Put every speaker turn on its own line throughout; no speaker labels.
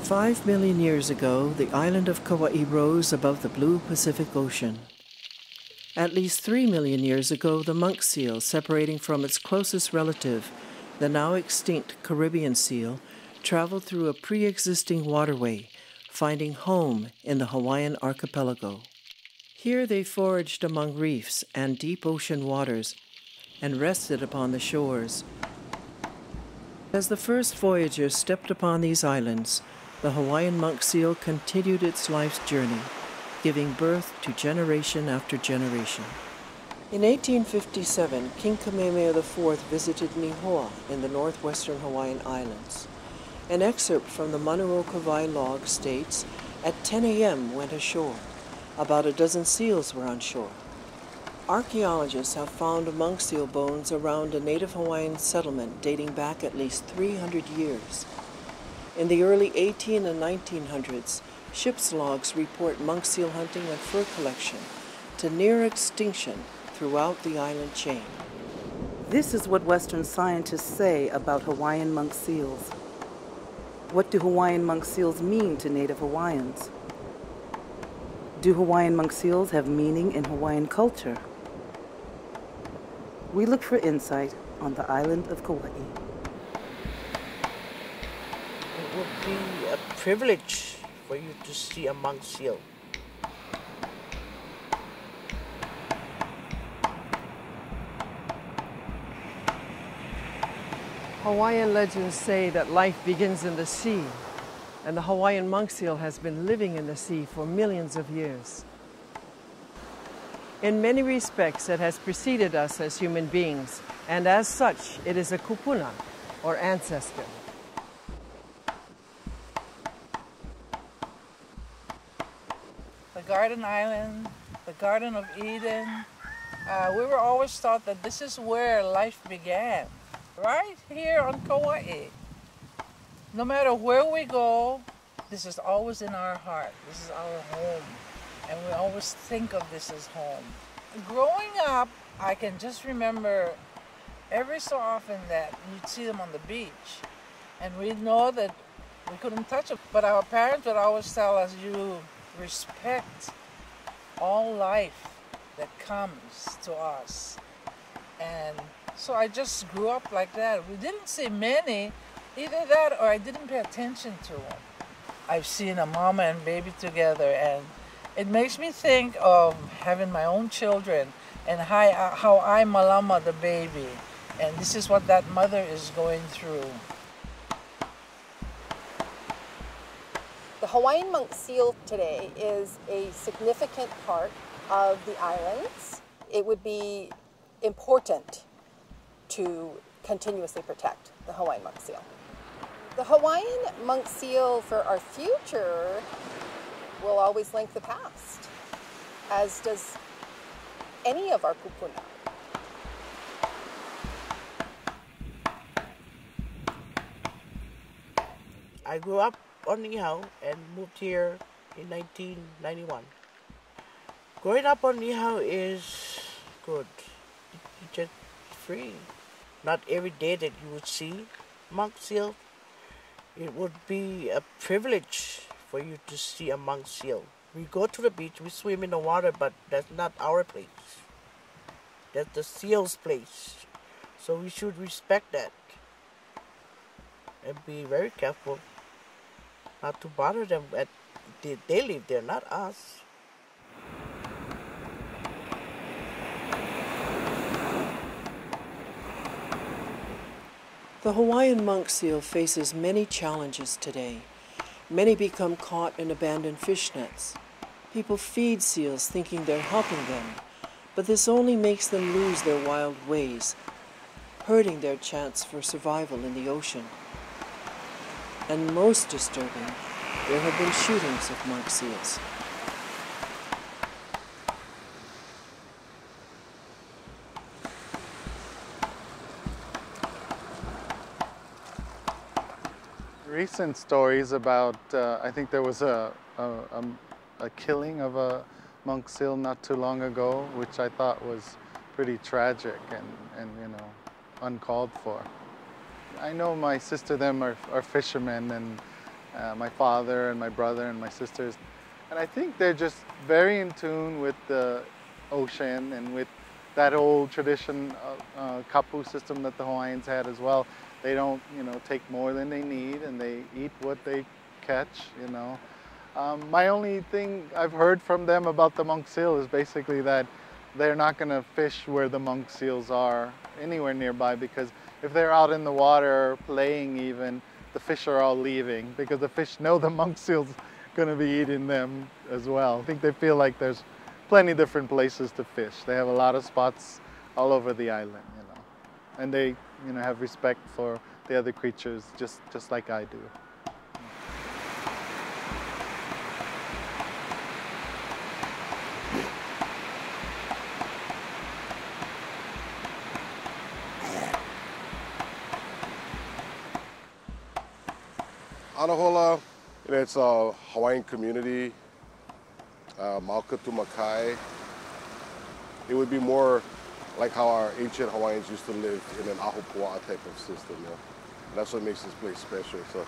5 million years ago, the island of Kauai rose above the blue Pacific Ocean. At least 3 million years ago, the monk seal, separating from its closest relative, the now extinct Caribbean seal, traveled through a pre-existing waterway, finding home in the Hawaiian archipelago. Here they foraged among reefs and deep ocean waters and rested upon the shores. As the first voyagers stepped upon these islands, the Hawaiian monk seal continued its life's journey, giving birth to generation after generation. In 1857, King Kamehameha IV visited Nihoa in the northwestern Hawaiian Islands. An excerpt from the Manuokawai log states, "At 10 a.m. went ashore. About a dozen seals were on shore." Archaeologists have found monk seal bones around a native Hawaiian settlement dating back at least 300 years. In the early 18 and 1900s, ship's logs report monk seal hunting and fur collection to near extinction throughout the island chain.
This is what Western scientists say about Hawaiian monk seals. What do Hawaiian monk seals mean to Native Hawaiians? Do Hawaiian monk seals have meaning in Hawaiian culture? We look for insight on the island of Kauai.
It would be a privilege for you to see a monk seal.
Hawaiian legends say that life begins in the sea, and the Hawaiian monk seal has been living in the sea for millions of years. In many respects, it has preceded us as human beings, and as such, it is a kupuna, or ancestor.
The Garden Island, the Garden of Eden, we were always taught that this is where life began, right here on Kauai. No matter where we go, this is always in our heart. This is our home, and we always think of this as home. Growing up, I can just remember every so often that you'd see them on the beach, and we'd know that we couldn't touch them, but our parents would always tell us, you respect all life that comes to us. And so I just grew up like that. We didn't see many, either that or I didn't pay attention to them. I've seen a mama and baby together, and it makes me think of having my own children and how I malama the baby. And this is what that mother is going through.
The Hawaiian monk seal today is a significant part of the islands. It would be important to continuously protect the Hawaiian monk seal. The Hawaiian monk seal for our future will always link the past, as does any of our kupuna.
I grew up on Niihau and moved here in 1991. Growing up on Niihau is good. You're just free. Not every day that you would see monk seal. It would be a privilege for you to see a monk seal. We go to the beach, we swim in the water, but that's not our place. That's the seal's place. So we should respect that and be very careful not to bother them. They live there, not us.
The Hawaiian monk seal faces many challenges today. Many become caught in abandoned fish nets. People feed seals thinking they're helping them, but this only makes them lose their wild ways, hurting their chance for survival in the ocean. And most disturbing, there have been shootings of monk seals.
Recent stories about, I think there was a killing of a monk seal not too long ago, which I thought was pretty tragic and you know, uncalled for. I know my sister them are fishermen, my father and my brother and my sisters. And I think they're just very in tune with the ocean and with that old tradition kapu system that the Hawaiians had as well. They don't, take more than they need, and they eat what they catch. My only thing I've heard from them about the monk seal is basically that they're not going to fish where the monk seals are anywhere nearby, because if they're out in the water playing even, the fish are all leaving because the fish know the monk seal's going to be eating them as well. I think they feel like there's plenty different places to fish. They have a lot of spots all over the island, and they have respect for the other creatures just like I do.
Anahola, it's a Hawaiian community, Maokatu Makai. It would be more like how our ancient Hawaiians used to live in an ahupua'a type of system. That's what makes this place special. So,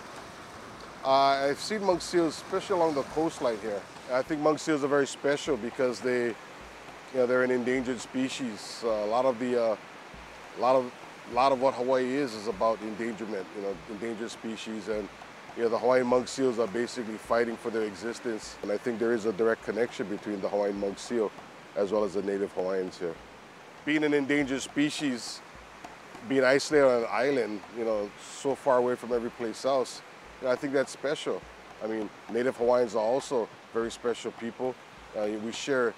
I've seen monk seals, especially along the coastline here. I think monk seals are very special because they're an endangered species. A lot of what Hawaii is about endangerment. Endangered species, and the Hawaiian monk seals are basically fighting for their existence. And I think there is a direct connection between the Hawaiian monk seal as well as the native Hawaiians here. Being an endangered species, being isolated on an island, so far away from every place else, I think that's special. I mean, native Hawaiians are also very special people. We share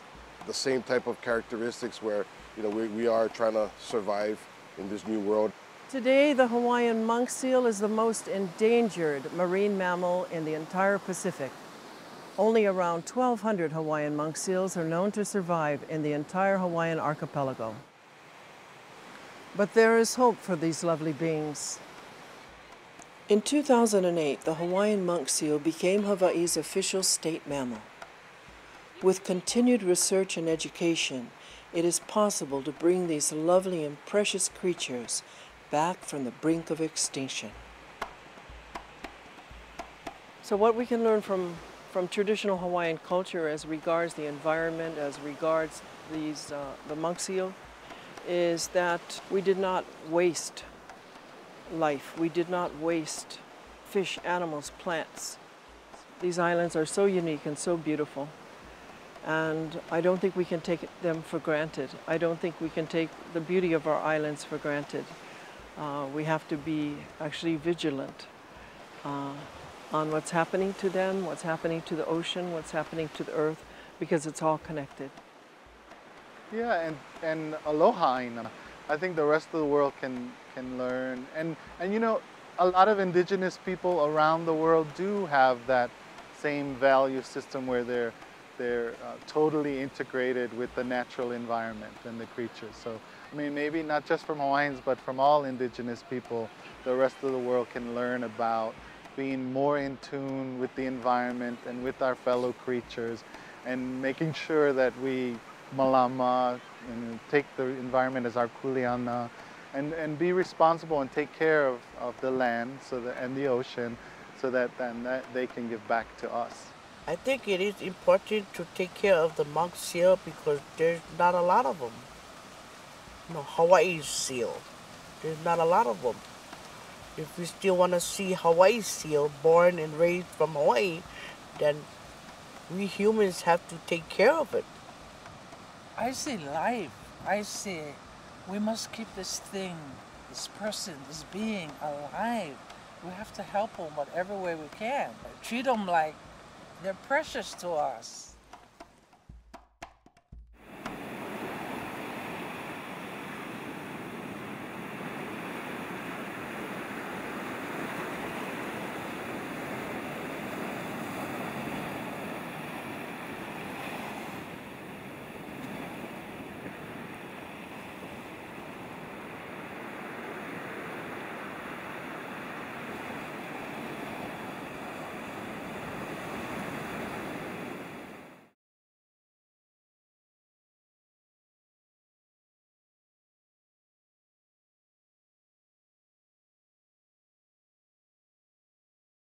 the same type of characteristics where, we are trying to survive in this new world.
Today, the Hawaiian monk seal is the most endangered marine mammal in the entire Pacific. Only around 1,200 Hawaiian monk seals are known to survive in the entire Hawaiian archipelago. But there is hope for these lovely beings. In 2008, the Hawaiian monk seal became Hawaii's official state mammal. With continued research and education, it is possible to bring these lovely and precious creatures back from the brink of extinction. So what we can learn from traditional Hawaiian culture as regards the environment, as regards the monk seal, is that we did not waste life. We did not waste fish, animals, plants. These islands are so unique and so beautiful, and I don't think we can take them for granted. I don't think we can take the beauty of our islands for granted. We have to be actually vigilant on what's happening to them, what's happening to the ocean, what's happening to the earth, because it's all connected.
Yeah, and aloha ina. I think the rest of the world can learn. And a lot of indigenous people around the world do have that same value system where they're totally integrated with the natural environment and the creatures. So, I mean, maybe not just from Hawaiians, but from all indigenous people, the rest of the world can learn about being more in tune with the environment and with our fellow creatures, and making sure that we malama and take the environment as our kuleana, and be responsible and take care of the land and the ocean, so that then they can give back to us.
I think it is important to take care of the monk seal because there's not a lot of them. Hawaii seal, there's not a lot of them. If we still want to see Hawaii seal born and raised from Hawaii, then we humans have to take care of it.
I see life. I see we must keep this thing, this person, this being alive. We have to help them whatever way we can. Treat them like they're precious to us.